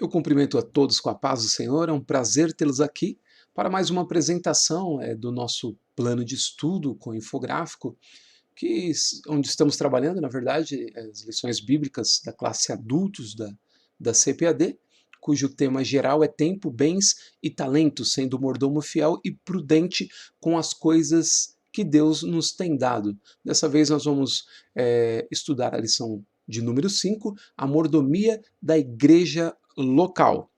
Eu cumprimento a todos com a paz do Senhor, é um prazer tê-los aqui para mais uma apresentação do nosso plano de estudo com infográfico, onde estamos trabalhando, na verdade, as lições bíblicas da classe adultos da CPAD, cujo tema geral é tempo, bens e talentos, sendo mordomo fiel e prudente com as coisas que Deus nos tem dado. Dessa vez nós vamos estudar a lição de número 5, a mordomia da igreja local.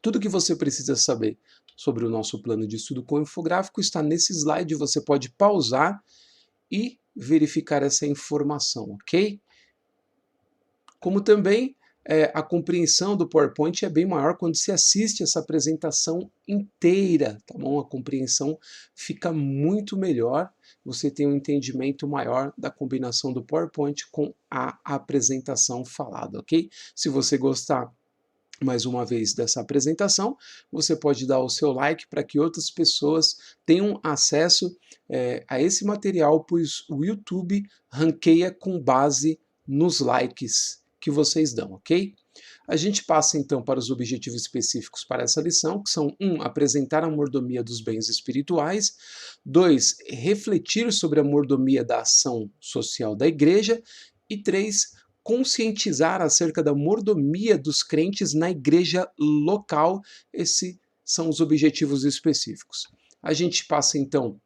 Tudo que você precisa saber sobre o nosso plano de estudo com infográfico está nesse slide, você pode pausar e verificar essa informação, ok? Como também a compreensão do PowerPoint é bem maior quando se assiste essa apresentação inteira, tá bom? A compreensão fica muito melhor, você tem um entendimento maior da combinação do PowerPoint com a apresentação falada, ok? Se você gostar mais uma vez dessa apresentação, você pode dar o seu like para que outras pessoas tenham acesso a esse material, pois o YouTube ranqueia com base nos likes que vocês dão, ok? A gente passa então para os objetivos específicos para essa lição, que são 1. Apresentar a mordomia dos bens espirituais, 2. Refletir sobre a mordomia da ação social da igreja e 3. Conscientizar acerca da mordomia dos crentes na igreja local. Esses são os objetivos específicos. A gente passa então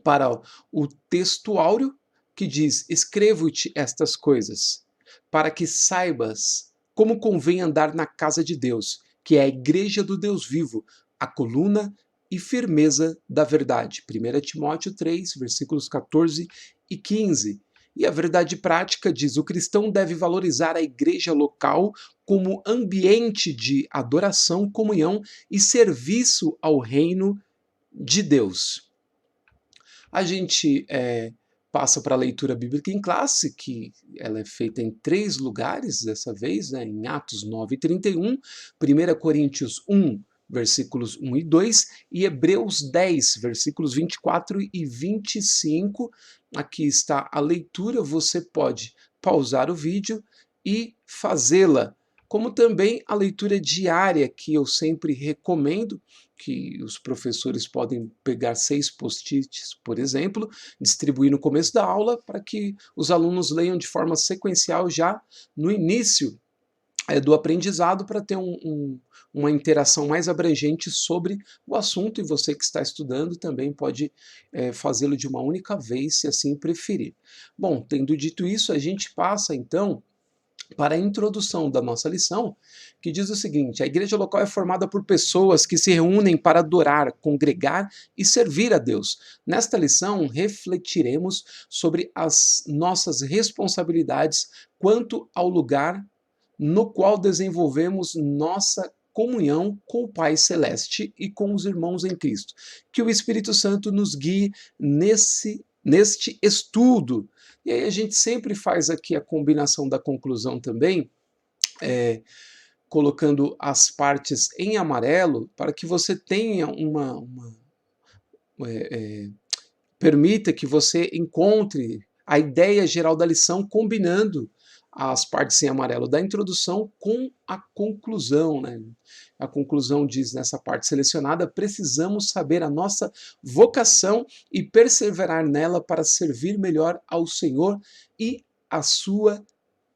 para o texto áureo, que diz: escrevo-te estas coisas, para que saibas como convém andar na casa de Deus, que é a igreja do Deus vivo, a coluna e firmeza da verdade. 1 Timóteo 3, versículos 14 e 15. E a verdade prática diz: o cristão deve valorizar a igreja local como ambiente de adoração, comunhão e serviço ao reino de Deus. A gente passa para a leitura bíblica em classe, que ela é feita em 3 lugares dessa vez, em Atos 9:31, 1 Coríntios 1, versículos 1 e 2, e Hebreus 10, versículos 24 e 25. Aqui está a leitura, você pode pausar o vídeo e fazê-la, como também a leitura diária, que eu sempre recomendo, que os professores podem pegar 6 post-its, por exemplo, distribuir no começo da aula, para que os alunos leiam de forma sequencial já no início do aprendizado, para ter uma interação mais abrangente sobre o assunto, e você que está estudando também pode fazê-lo de uma única vez, se assim preferir. Bom, tendo dito isso, a gente passa então para a introdução da nossa lição, que diz o seguinte: a igreja local é formada por pessoas que se reúnem para adorar, congregar e servir a Deus. Nesta lição, refletiremos sobre as nossas responsabilidades quanto ao lugar no qual desenvolvemos nossa comunhão com o Pai Celeste e com os irmãos em Cristo. Que o Espírito Santo nos guie neste estudo. E aí a gente sempre faz aqui a combinação da conclusão também, colocando as partes em amarelo, para que você tenha permita que você encontre a ideia geral da lição, combinando as partes em amarelo da introdução com a conclusão, né? A conclusão diz nessa parte selecionada: precisamos saber a nossa vocação e perseverar nela para servir melhor ao Senhor e à sua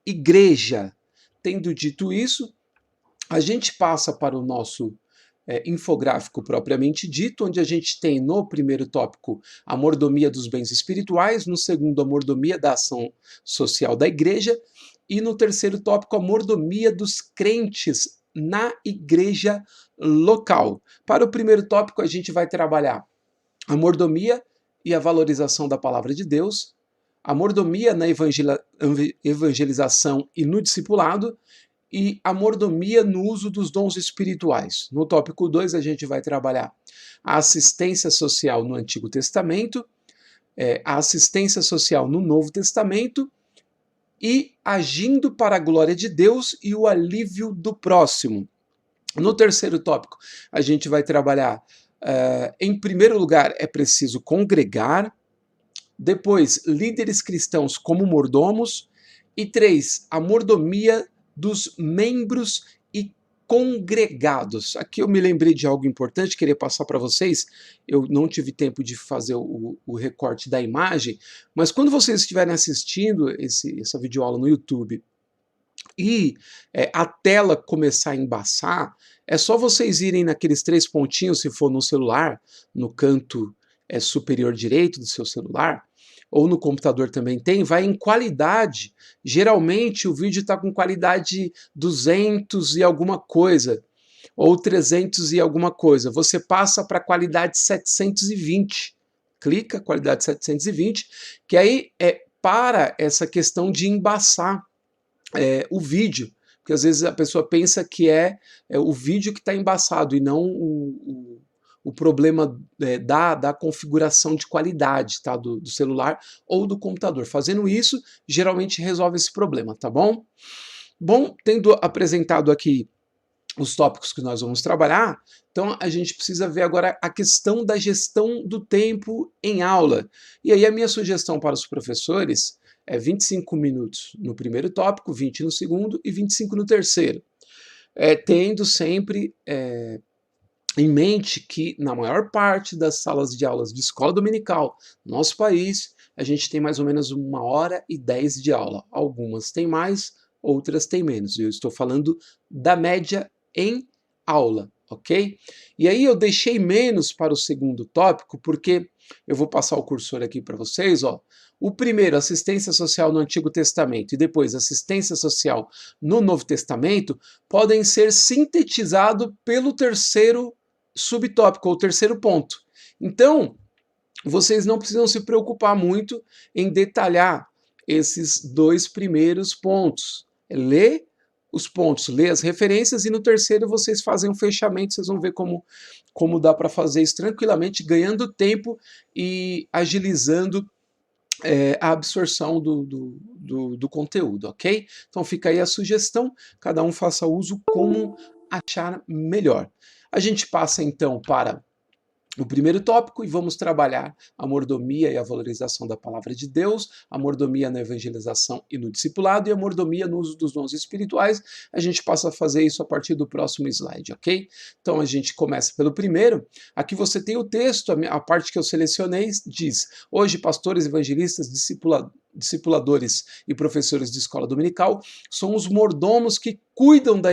igreja. Tendo dito isso, a gente passa para o nosso infográfico propriamente dito, onde a gente tem no primeiro tópico a mordomia dos bens espirituais, no segundo a mordomia da ação social da igreja, e no terceiro tópico a mordomia dos crentes na igreja local. Para o primeiro tópico a gente vai trabalhar a mordomia e a valorização da palavra de Deus, a mordomia na evangelização e no discipulado, e a mordomia no uso dos dons espirituais. No tópico 2, a gente vai trabalhar a assistência social no Antigo Testamento, a assistência social no Novo Testamento e agindo para a glória de Deus e o alívio do próximo. No terceiro tópico, a gente vai trabalhar, em primeiro lugar, é preciso congregar, depois, líderes cristãos como mordomos, e 3, a mordomia dos membros e congregados. Aqui eu me lembrei de algo importante, queria passar para vocês. Eu não tive tempo de fazer o recorte da imagem, mas quando vocês estiverem assistindo essa videoaula no YouTube e a tela começar a embaçar, é só vocês irem naqueles 3 pontinhos, se for no celular, no canto superior direito do seu celular, ou no computador também tem, vai em qualidade. Geralmente o vídeo está com qualidade 200 e alguma coisa, ou 300 e alguma coisa. Você passa para a qualidade 720. Clica, qualidade 720, que aí para essa questão de embaçar o vídeo, porque às vezes a pessoa pensa que o vídeo que está embaçado e não o problema da configuração de qualidade, tá, do celular ou do computador. Fazendo isso, geralmente resolve esse problema, tá bom? Bom, tendo apresentado aqui os tópicos que nós vamos trabalhar, então a gente precisa ver agora a questão da gestão do tempo em aula. E aí a minha sugestão para os professores é 25 minutos no primeiro tópico, 20 no segundo e 25 no terceiro. Tendo sempre em mente que na maior parte das salas de aulas de escola dominical no nosso país, a gente tem mais ou menos 1h10 de aula. Algumas têm mais, outras têm menos. Eu estou falando da média em aula, ok? E aí eu deixei menos para o segundo tópico, porque eu vou passar o cursor aqui para vocês, ó. O primeiro, assistência social no Antigo Testamento, e depois assistência social no Novo Testamento, podem ser sintetizados pelo terceiro subtópico, ou terceiro ponto. Então, vocês não precisam se preocupar muito em detalhar esses 2 primeiros pontos. Lê os pontos, lê as referências, e no terceiro vocês fazem um fechamento, vocês vão ver como dá para fazer isso tranquilamente, ganhando tempo e agilizando a absorção do conteúdo, ok? Então fica aí a sugestão, cada um faça uso como achar melhor. A gente passa então para o primeiro tópico e vamos trabalhar a mordomia e a valorização da palavra de Deus, a mordomia na evangelização e no discipulado e a mordomia no uso dos dons espirituais. A gente passa a fazer isso a partir do próximo slide, ok? Então a gente começa pelo primeiro. Aqui você tem o texto, a parte que eu selecionei diz: hoje pastores, evangelistas, discipuladores e professores de escola dominical são os mordomos que cuidam da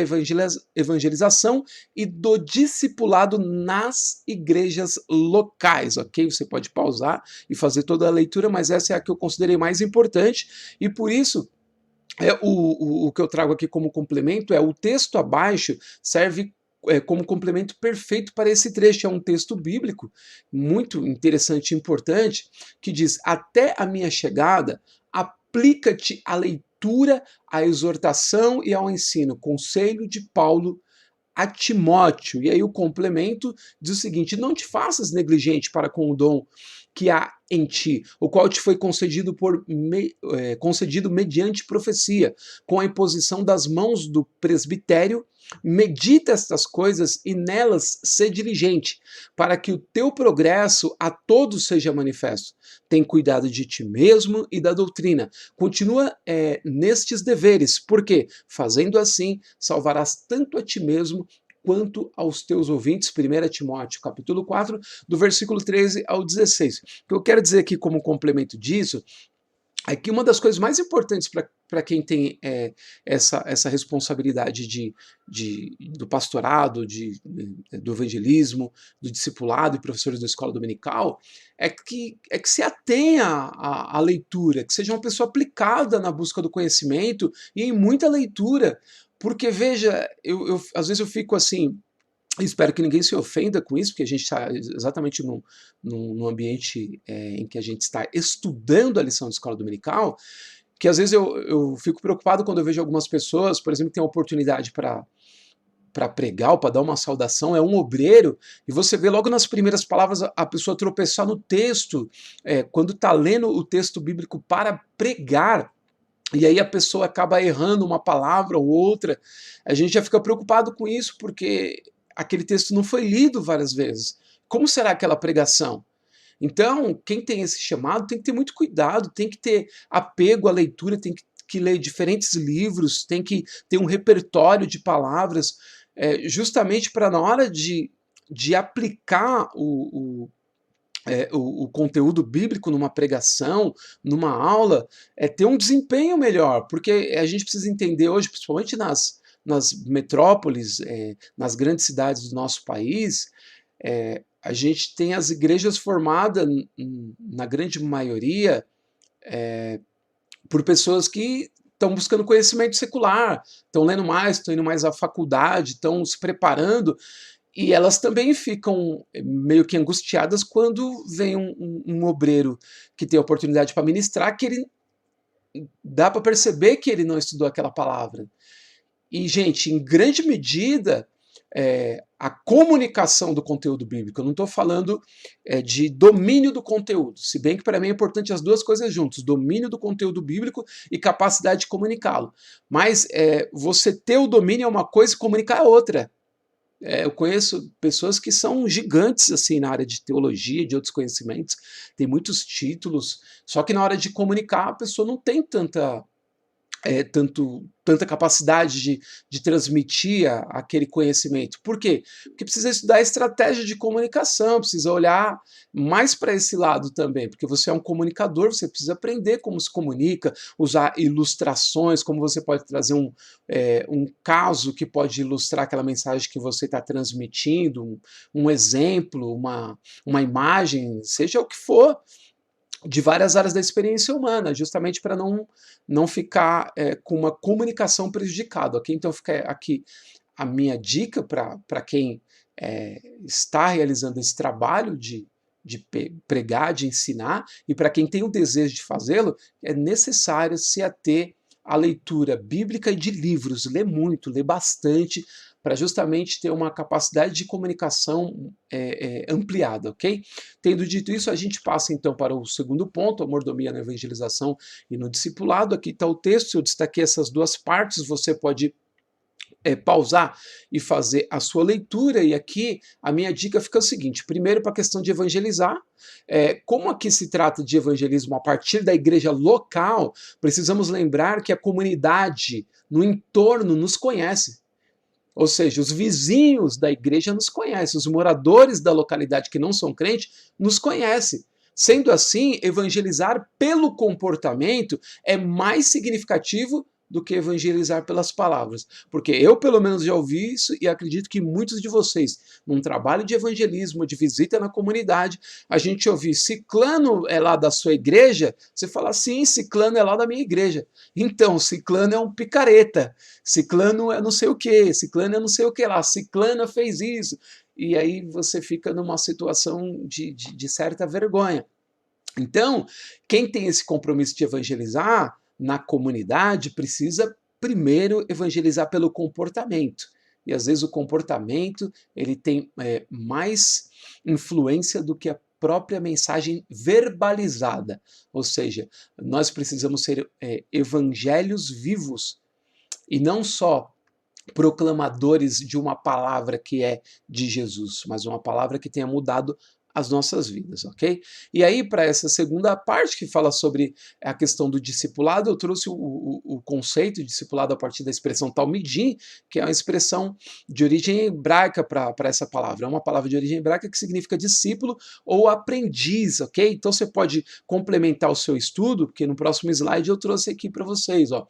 evangelização e do discipulado nas igrejas locais, ok? Você pode pausar e fazer toda a leitura, mas essa é a que eu considerei mais importante, e por isso o que eu trago aqui como complemento o texto abaixo serve como complemento perfeito para esse trecho. É um texto bíblico muito interessante e importante, que diz: até a minha chegada, aplica-te à leitura, à exortação e ao ensino. Conselho de Paulo a Timóteo. E aí o complemento diz o seguinte: não te faças negligente para com o dom que há em ti, o qual te foi concedido concedido mediante profecia, com a imposição das mãos do presbitério. Medita estas coisas e nelas sê diligente, para que o teu progresso a todos seja manifesto. Tem cuidado de ti mesmo e da doutrina. Continua nestes deveres, porque, fazendo assim, salvarás tanto a ti mesmo quanto aos teus ouvintes. 1 Timóteo, capítulo 4, do versículo 13 ao 16. O que eu quero dizer aqui como complemento disso é que uma das coisas mais importantes para quem tem essa responsabilidade do pastorado, do evangelismo, do discipulado e professores da escola dominical, é que se atenha à leitura, que seja uma pessoa aplicada na busca do conhecimento e em muita leitura. Porque, veja, às vezes eu fico assim, espero que ninguém se ofenda com isso, porque a gente está exatamente num ambiente em que a gente está estudando a lição de escola dominical, que às vezes eu fico preocupado quando eu vejo algumas pessoas, por exemplo, que têm a oportunidade para pregar ou para dar uma saudação, é um obreiro, e você vê logo nas primeiras palavras a pessoa tropeçar no texto, quando está lendo o texto bíblico para pregar, e aí a pessoa acaba errando uma palavra ou outra. A gente já fica preocupado com isso, porque aquele texto não foi lido várias vezes. Como será aquela pregação? Então, quem tem esse chamado tem que ter muito cuidado, tem que ter apego à leitura, tem que ler diferentes livros, tem que ter um repertório de palavras. justamente para na hora de aplicar o conteúdo bíblico numa pregação, numa aula, ter um desempenho melhor, porque a gente precisa entender hoje, principalmente nas metrópoles, nas grandes cidades do nosso país, a gente tem as igrejas formadas, na grande maioria, por pessoas que estão buscando conhecimento secular, estão lendo mais, estão indo mais à faculdade, estão se preparando, e elas também ficam meio que angustiadas quando vem um obreiro que tem a oportunidade para ministrar, que ele dá para perceber que ele não estudou aquela palavra. E, gente, em grande medida, a comunicação do conteúdo bíblico, eu não estou falando de domínio do conteúdo, se bem que para mim é importante as duas coisas juntas, domínio do conteúdo bíblico e capacidade de comunicá-lo. Mas você ter o domínio é uma coisa e comunicar é outra. Eu conheço pessoas que são gigantes assim na área de teologia, de outros conhecimentos, tem muitos títulos, só que na hora de comunicar a pessoa não tem tanta capacidade de transmitir aquele conhecimento. Por quê? Porque precisa estudar estratégia de comunicação, precisa olhar mais para esse lado também, porque você é um comunicador, você precisa aprender como se comunica, usar ilustrações, como você pode trazer um caso que pode ilustrar aquela mensagem que você está transmitindo, um exemplo, uma imagem, seja o que for, de várias áreas da experiência humana, justamente para não ficar com uma comunicação prejudicada, ok? Então fica aqui a minha dica para quem está realizando esse trabalho de pregar, de ensinar, e para quem tem o desejo de fazê-lo, é necessário se ater à leitura bíblica e de livros, ler muito, ler bastante, para justamente ter uma capacidade de comunicação ampliada, ok? Tendo dito isso, a gente passa então para o segundo ponto, a mordomia na evangelização e no discipulado. Aqui está o texto, eu destaquei essas duas partes, você pode pausar e fazer a sua leitura, e aqui a minha dica fica o seguinte: primeiro, para a questão de evangelizar, como aqui se trata de evangelismo a partir da igreja local, precisamos lembrar que a comunidade no entorno nos conhece. Ou seja, os vizinhos da igreja nos conhecem, os moradores da localidade que não são crentes nos conhecem. Sendo assim, evangelizar pelo comportamento é mais significativo do que evangelizar pelas palavras. Porque eu, pelo menos, já ouvi isso e acredito que muitos de vocês, num trabalho de evangelismo, de visita na comunidade, a gente ouvir Ciclano é lá da sua igreja, você fala, sim, Ciclano é lá da minha igreja. Então, Ciclano é um picareta, Ciclano é não sei o que, Ciclano é não sei o que lá, Ciclano fez isso. E aí você fica numa situação de certa vergonha. Então, quem tem esse compromisso de evangelizar na comunidade precisa primeiro evangelizar pelo comportamento. E às vezes o comportamento ele tem mais influência do que a própria mensagem verbalizada. Ou seja, nós precisamos ser evangelhos vivos e não só proclamadores de uma palavra que é de Jesus, mas uma palavra que tenha mudado as nossas vidas, ok? E aí, para essa segunda parte que fala sobre a questão do discipulado, eu trouxe o conceito de discipulado a partir da expressão talmidim, que é uma expressão de origem hebraica para essa palavra. É uma palavra de origem hebraica que significa discípulo ou aprendiz, ok? Então você pode complementar o seu estudo, porque no próximo slide eu trouxe aqui para vocês, ó,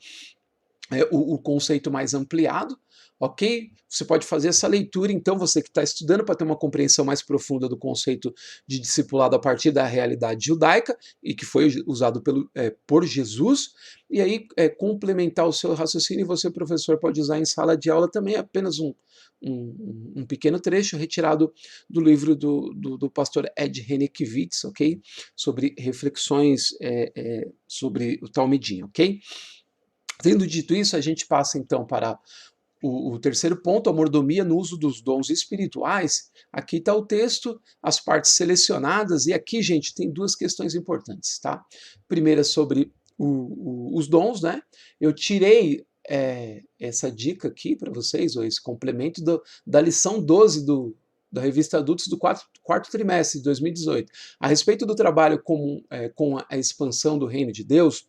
o conceito mais ampliado, ok? Você pode fazer essa leitura, então, você que está estudando para ter uma compreensão mais profunda do conceito de discipulado a partir da realidade judaica e que foi usado por Jesus, e aí complementar o seu raciocínio, e você, professor, pode usar em sala de aula também, apenas um pequeno trecho retirado do livro do pastor Ed Renekiewicz, ok? Sobre reflexões sobre o Talmidim, ok? Tendo dito isso, a gente passa então para o terceiro ponto, a mordomia no uso dos dons espirituais. Aqui está o texto, as partes selecionadas, e aqui, gente, tem duas questões importantes, tá? Primeira sobre os dons, né? Eu tirei essa dica aqui para vocês, ou esse complemento da lição 12 da revista Adultos do quarto trimestre de 2018, a respeito do trabalho com a expansão do reino de Deus.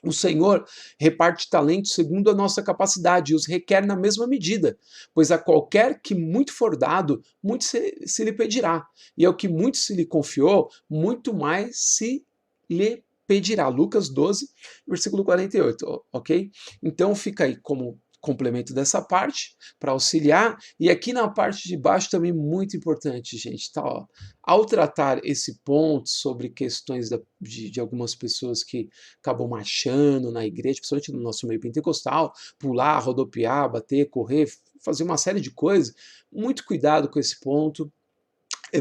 O Senhor reparte talentos segundo a nossa capacidade e os requer na mesma medida, pois a qualquer que muito for dado, muito se lhe pedirá, e ao que muito se lhe confiou, muito mais se lhe pedirá. Lucas 12, versículo 48, ok? Então fica aí como complemento dessa parte, para auxiliar, e aqui na parte de baixo também muito importante, gente, tá? Ó, ao tratar esse ponto sobre questões de algumas pessoas que acabam marchando na igreja, principalmente no nosso meio pentecostal, pular, rodopiar, bater, correr, fazer uma série de coisas, muito cuidado com esse ponto,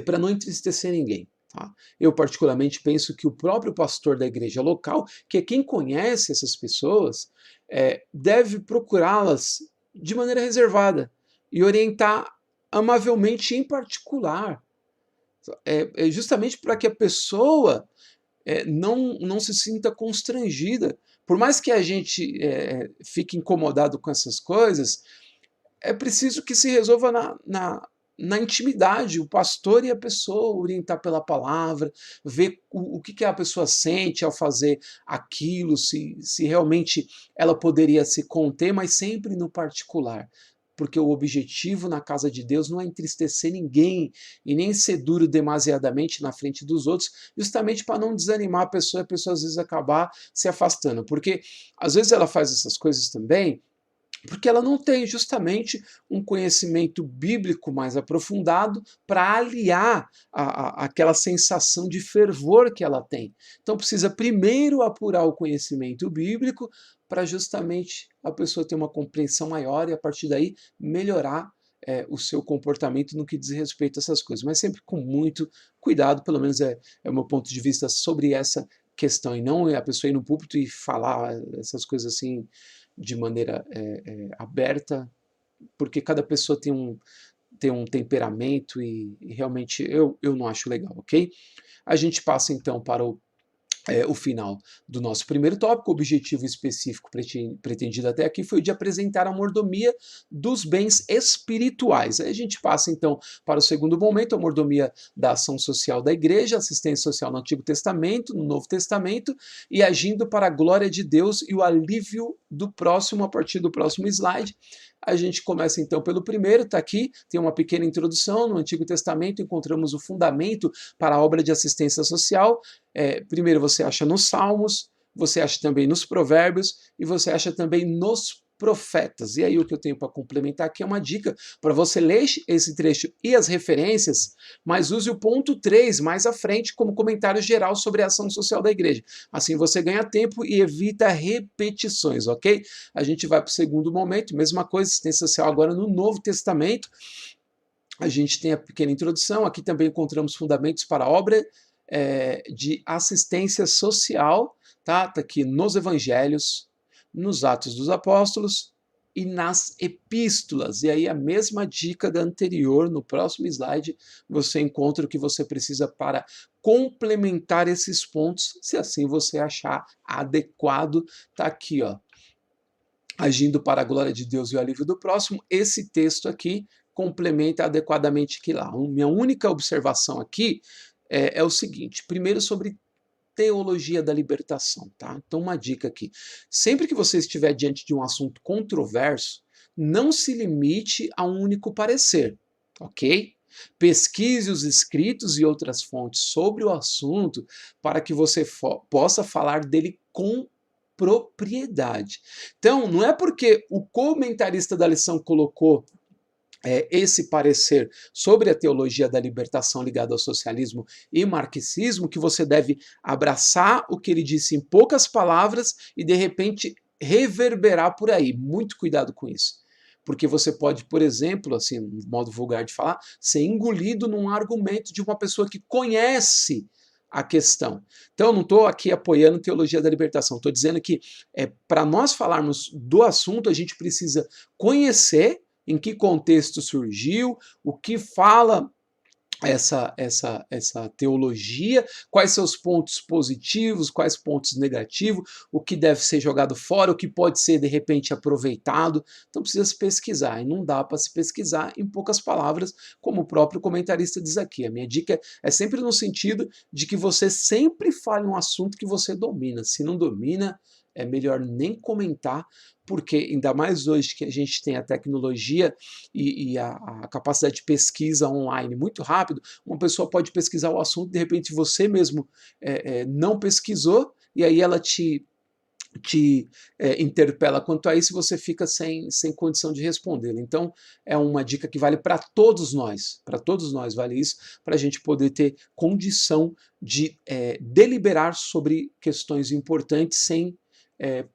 para não entristecer ninguém. Tá? Eu, particularmente, penso que o próprio pastor da igreja local, que é quem conhece essas pessoas, deve procurá-las de maneira reservada e orientar amavelmente em particular, justamente para que a pessoa não se sinta constrangida. Por mais que a gente fique incomodado com essas coisas, é preciso que se resolva na intimidade, o pastor e a pessoa orientar pela palavra, ver o que a pessoa sente ao fazer aquilo, se realmente ela poderia se conter, mas sempre no particular. Porque o objetivo na casa de Deus não é entristecer ninguém e nem ser duro demasiadamente na frente dos outros, justamente para não desanimar a pessoa e a pessoa às vezes acabar se afastando. Porque às vezes ela faz essas coisas também porque ela não tem justamente um conhecimento bíblico mais aprofundado para aliar aquela sensação de fervor que ela tem. Então precisa primeiro apurar o conhecimento bíblico para justamente a pessoa ter uma compreensão maior e a partir daí melhorar o seu comportamento no que diz respeito a essas coisas, mas sempre com muito cuidado, pelo menos é o meu ponto de vista sobre essa questão, e não a pessoa ir no púlpito e falar essas coisas assim de maneira aberta, porque cada pessoa tem um temperamento e realmente eu não acho legal, ok? A gente passa então para o final do nosso primeiro tópico. O objetivo específico pretendido até aqui foi o de apresentar a mordomia dos bens espirituais. Aí a gente passa então para o segundo momento, a mordomia da ação social da igreja, assistência social no Antigo Testamento, no Novo Testamento, e agindo para a glória de Deus e o alívio do próximo a partir do próximo slide. A gente começa então pelo primeiro, está aqui, tem uma pequena introdução. No Antigo Testamento encontramos o fundamento para a obra de assistência social. Primeiro você acha nos Salmos, você acha também nos Provérbios e você acha também nos profetas. E aí o que eu tenho para complementar aqui é uma dica para você ler esse trecho e as referências, mas use o ponto 3 mais à frente como comentário geral sobre a ação social da igreja. Assim você ganha tempo e evita repetições, ok? A gente vai para o segundo momento, mesma coisa, assistência social agora no Novo Testamento. A gente tem a pequena introdução, aqui também encontramos fundamentos para a obra de assistência social, tá? Tá aqui nos evangelhos, nos Atos dos Apóstolos e nas epístolas. E aí a mesma dica da anterior, no próximo slide, você encontra o que você precisa para complementar esses pontos, se assim você achar adequado. Tá aqui, ó. Agindo para a glória de Deus e o alívio do próximo, esse texto aqui complementa adequadamente aqui lá. Minha única observação aqui é o seguinte: primeiro sobre teologia da libertação, tá? Então uma dica aqui, sempre que você estiver diante de um assunto controverso, não se limite a um único parecer, ok? Pesquise os escritos e outras fontes sobre o assunto para que você possa falar dele com propriedade. Então, não é porque o comentarista da lição colocou esse parecer sobre a teologia da libertação ligada ao socialismo e marxismo que você deve abraçar o que ele disse em poucas palavras e de repente reverberar por aí. Muito cuidado com isso. Porque você pode, por exemplo, assim, no modo vulgar de falar, ser engolido num argumento de uma pessoa que conhece a questão. Então, eu não estou aqui apoiando teologia da libertação, estou dizendo que para nós falarmos do assunto, a gente precisa conhecer em que contexto surgiu, o que fala essa teologia, quais são os pontos positivos, quais pontos negativos, o que deve ser jogado fora, o que pode ser de repente aproveitado. Então precisa se pesquisar, e não dá para se pesquisar em poucas palavras, como o próprio comentarista diz aqui. A minha dica é sempre no sentido de que você sempre fale um assunto que você domina. Se não domina, é melhor nem comentar, porque ainda mais hoje que a gente tem a tecnologia e a capacidade de pesquisa online muito rápido, uma pessoa pode pesquisar o assunto, de repente você mesmo não pesquisou, e aí ela te interpela quanto a isso e você fica sem condição de respondê-la. Então, é uma dica que vale para todos nós vale isso, para a gente poder ter condição de deliberar sobre questões importantes sem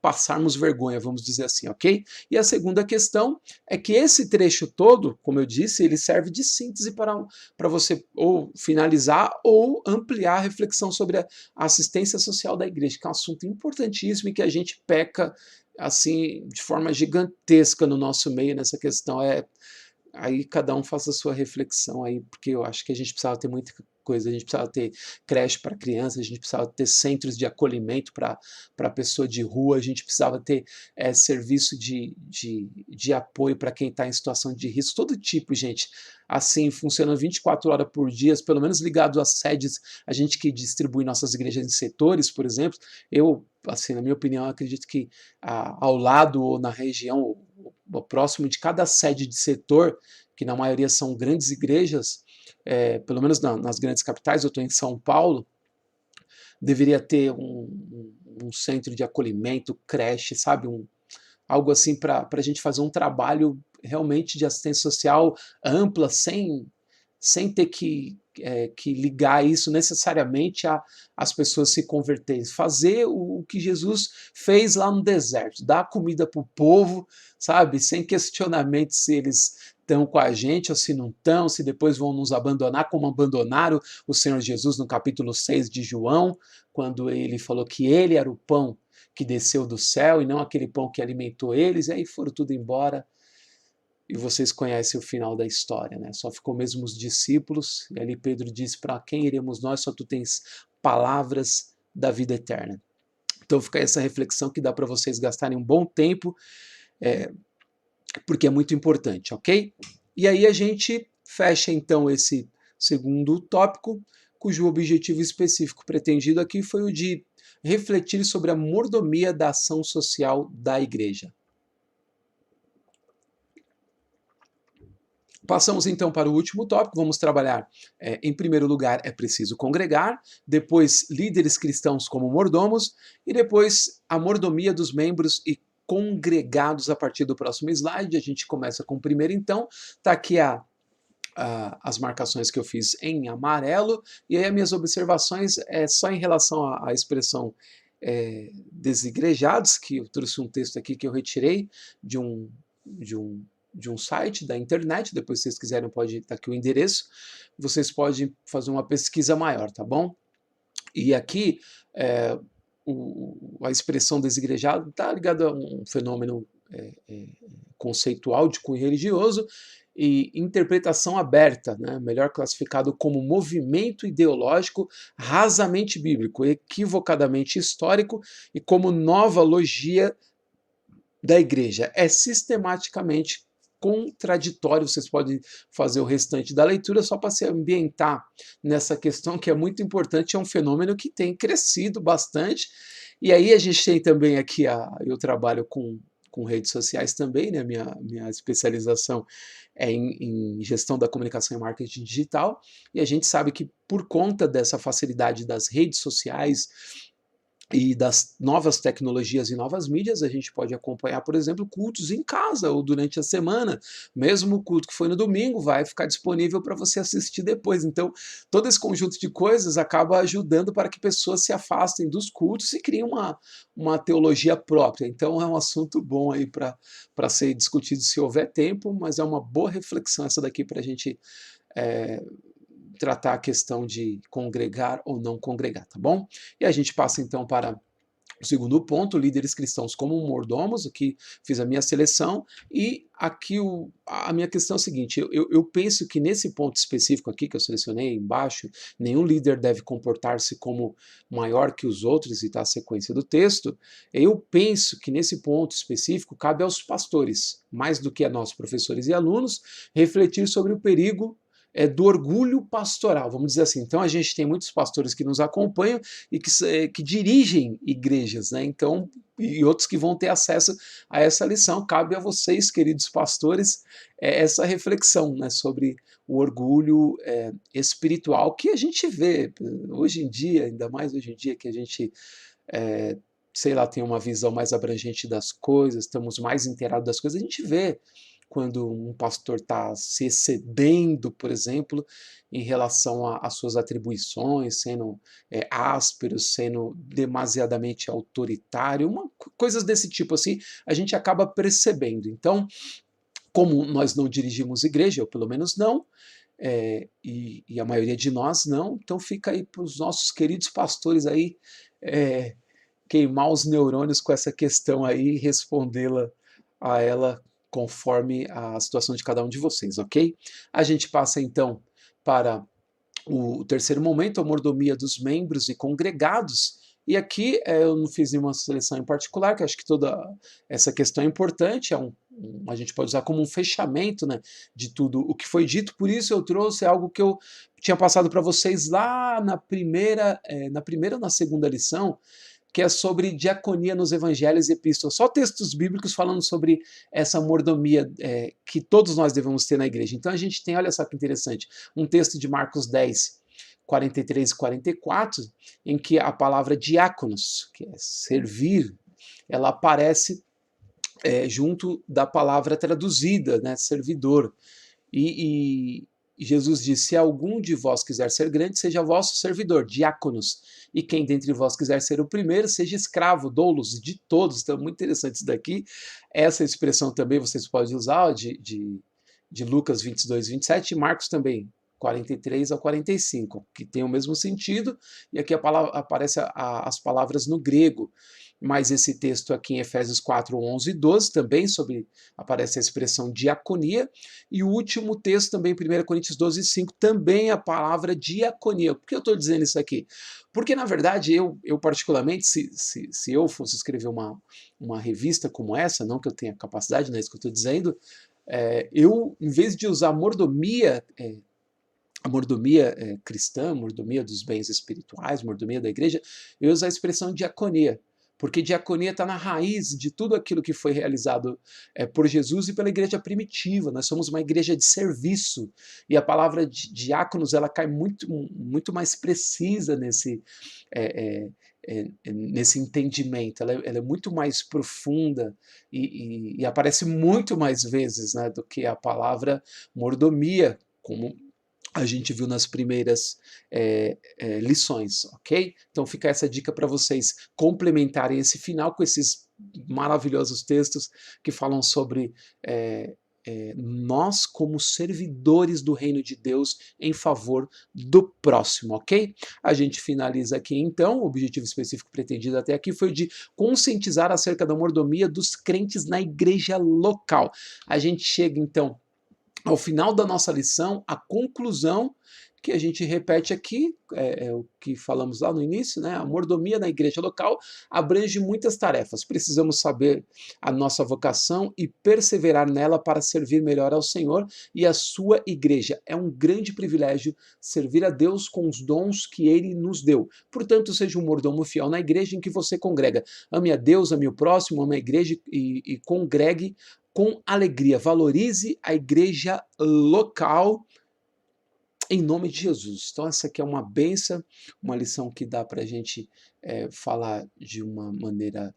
passarmos vergonha, vamos dizer assim, ok? E a segunda questão é que esse trecho todo, como eu disse, ele serve de síntese para você ou finalizar ou ampliar a reflexão sobre a assistência social da igreja, que é um assunto importantíssimo e que a gente peca assim de forma gigantesca no nosso meio nessa questão. Aí cada um faça a sua reflexão aí, porque eu acho que a gente precisava ter muita coisa, a gente precisava ter creche para criança, a gente precisava ter centros de acolhimento para pessoa de rua, a gente precisava ter serviço de apoio para quem está em situação de risco, todo tipo, gente, assim, funcionando 24 horas por dia, pelo menos ligado às sedes, a gente que distribui nossas igrejas em setores, por exemplo, eu, assim, na minha opinião, acredito que ao lado ou na região, próximo de cada sede de setor, que na maioria são grandes igrejas, pelo menos nas grandes capitais, eu estou em São Paulo, deveria ter um centro de acolhimento, creche, sabe? Algo assim para a gente fazer um trabalho realmente de assistência social ampla, sem ter que ligar isso necessariamente às pessoas se converterem. Fazer o que Jesus fez lá no deserto, dar comida para o povo, sabe? Sem questionamento se eles estão com a gente ou se não estão, se depois vão nos abandonar, como abandonaram o Senhor Jesus no capítulo 6 de João, quando ele falou que ele era o pão que desceu do céu e não aquele pão que alimentou eles, e aí foram tudo embora. E vocês conhecem o final da história, né? Só ficou mesmo os discípulos, e ali Pedro disse: para quem iremos nós? Só tu tens palavras da vida eterna. Então fica essa reflexão que dá para vocês gastarem um bom tempo, porque é muito importante, ok? E aí a gente fecha então esse segundo tópico, cujo objetivo específico pretendido aqui foi o de refletir sobre a mordomia da ação social da igreja. Passamos então para o último tópico, vamos trabalhar, em primeiro lugar, é preciso congregar, depois líderes cristãos como mordomos, e depois a mordomia dos membros e congregados a partir do próximo slide. A gente começa com o primeiro então, está aqui as marcações que eu fiz em amarelo, e aí as minhas observações é só em relação à expressão desigrejados, que eu trouxe um texto aqui que eu retirei de um site da internet, depois se vocês quiserem pode estar aqui o endereço, vocês podem fazer uma pesquisa maior, tá bom? E aqui a expressão desigrejado está ligada a um fenômeno conceitual de cunho religioso e interpretação aberta, né? Melhor classificado como movimento ideológico rasamente bíblico, equivocadamente histórico e como nova logia da igreja. É sistematicamente contraditório, vocês podem fazer o restante da leitura só para se ambientar nessa questão que é muito importante, é um fenômeno que tem crescido bastante, e aí a gente tem também aqui, eu trabalho com redes sociais também, né? Minha especialização é em gestão da comunicação e marketing digital, e a gente sabe que por conta dessa facilidade das redes sociais e das novas tecnologias e novas mídias, a gente pode acompanhar, por exemplo, cultos em casa ou durante a semana. Mesmo o culto que foi no domingo vai ficar disponível para você assistir depois. Então, todo esse conjunto de coisas acaba ajudando para que pessoas se afastem dos cultos e criem uma teologia própria. Então, é um assunto bom aí para ser discutido se houver tempo, mas é uma boa reflexão essa daqui para a gente tratar a questão de congregar ou não congregar, tá bom? E a gente passa então para o segundo ponto, líderes cristãos como mordomos, aqui fiz a minha seleção, e aqui a minha questão é a seguinte, eu penso que nesse ponto específico aqui que eu selecionei embaixo, nenhum líder deve comportar-se como maior que os outros, e está a sequência do texto, eu penso que nesse ponto específico cabe aos pastores, mais do que a nós, professores e alunos, refletir sobre o perigo do orgulho pastoral, vamos dizer assim. Então a gente tem muitos pastores que nos acompanham e que dirigem igrejas, né? Então, e outros que vão ter acesso a essa lição. Cabe a vocês, queridos pastores, essa reflexão, né, sobre o orgulho espiritual que a gente vê hoje em dia, ainda mais hoje em dia que a gente sei lá, tem uma visão mais abrangente das coisas, estamos mais inteirados das coisas, a gente vê quando um pastor está se excedendo, por exemplo, em relação às suas atribuições, sendo áspero, sendo demasiadamente autoritário, coisas desse tipo assim, a gente acaba percebendo. Então, como nós não dirigimos igreja, ou pelo menos não, e a maioria de nós não, então fica aí para os nossos queridos pastores aí, queimar os neurônios com essa questão aí e respondê-la a ela conforme a situação de cada um de vocês, ok? A gente passa então para o terceiro momento, a mordomia dos membros e congregados. E aqui eu não fiz nenhuma seleção em particular, que acho que toda essa questão é importante, a gente pode usar como um fechamento, né, de tudo o que foi dito, por isso eu trouxe algo que eu tinha passado para vocês lá na primeira ou na segunda lição, que é sobre diaconia nos evangelhos e epístolas. Só textos bíblicos falando sobre essa mordomia que todos nós devemos ter na igreja. Então a gente tem, olha só que interessante, um texto de Marcos 10, 43 e 44, em que a palavra diáconos, que é servir, ela aparece junto da palavra traduzida, né, servidor. E Jesus disse: se algum de vós quiser ser grande, seja vosso servidor, diáconos. E quem dentre vós quiser ser o primeiro, seja escravo, doulos de todos. Então, muito interessante isso daqui. Essa expressão também vocês podem usar, de Lucas 22, 27, e Marcos também, 43 ao 45, que tem o mesmo sentido, e aqui aparece as palavras no grego. Mas esse texto aqui em Efésios 4, 11 e 12, também aparece a expressão diaconia, e o último texto também, 1 Coríntios 12, 5, também a palavra diaconia. Por que eu estou dizendo isso aqui? Porque, na verdade, eu particularmente, se eu fosse escrever uma revista como essa, não que eu tenha capacidade, não é isso que eu estou dizendo, eu, em vez de usar mordomia, a mordomia cristã, mordomia dos bens espirituais, mordomia da igreja, eu uso a expressão diaconia, porque diaconia está na raiz de tudo aquilo que foi realizado por Jesus e pela igreja primitiva. Nós somos uma igreja de serviço, e a palavra diáconos ela cai muito, muito mais precisa nesse entendimento. Ela é muito mais profunda e aparece muito mais vezes, né, do que a palavra mordomia, como a gente viu nas primeiras lições, ok? Então fica essa dica para vocês complementarem esse final com esses maravilhosos textos que falam sobre nós como servidores do reino de Deus em favor do próximo, ok? A gente finaliza aqui então, o objetivo específico pretendido até aqui foi o de conscientizar acerca da mordomia dos crentes na igreja local. A gente chega então ao final da nossa lição, a conclusão que a gente repete aqui, é o que falamos lá no início, né? A mordomia na igreja local abrange muitas tarefas. Precisamos saber a nossa vocação e perseverar nela para servir melhor ao Senhor e à sua igreja. É um grande privilégio servir a Deus com os dons que Ele nos deu. Portanto, seja um mordomo fiel na igreja em que você congrega. Ame a Deus, ame o próximo, ame a igreja e congregue com alegria. Valorize a igreja local em nome de Jesus. Então essa aqui é uma bênção, uma lição que dá para a gente falar de uma maneira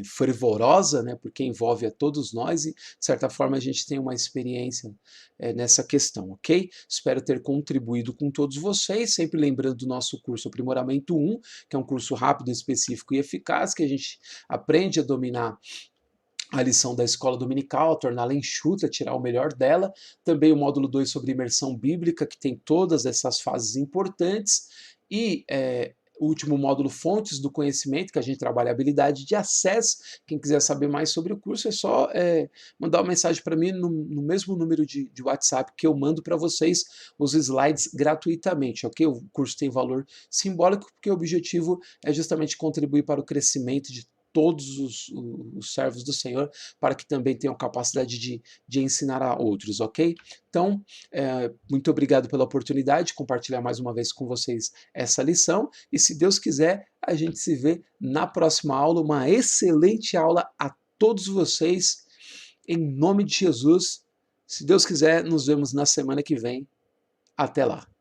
fervorosa, né, porque envolve a todos nós e, de certa forma, a gente tem uma experiência nessa questão, ok? Espero ter contribuído com todos vocês, sempre lembrando do nosso curso Aprimoramento 1, que é um curso rápido, específico e eficaz, que a gente aprende a dominar a lição da escola dominical, torná-la enxuta, tirar o melhor dela. Também o módulo 2 sobre imersão bíblica, que tem todas essas fases importantes. E o último módulo, fontes do conhecimento, que a gente trabalha a habilidade de acesso. Quem quiser saber mais sobre o curso é só mandar uma mensagem para mim no mesmo número de WhatsApp que eu mando para vocês os slides gratuitamente, ok? O curso tem valor simbólico porque o objetivo é justamente contribuir para o crescimento de todos os servos do Senhor, para que também tenham capacidade de ensinar a outros, ok? Então, muito obrigado pela oportunidade de compartilhar mais uma vez com vocês essa lição, e se Deus quiser, a gente se vê na próxima aula. Uma excelente aula a todos vocês, em nome de Jesus. Se Deus quiser, nos vemos na semana que vem. Até lá.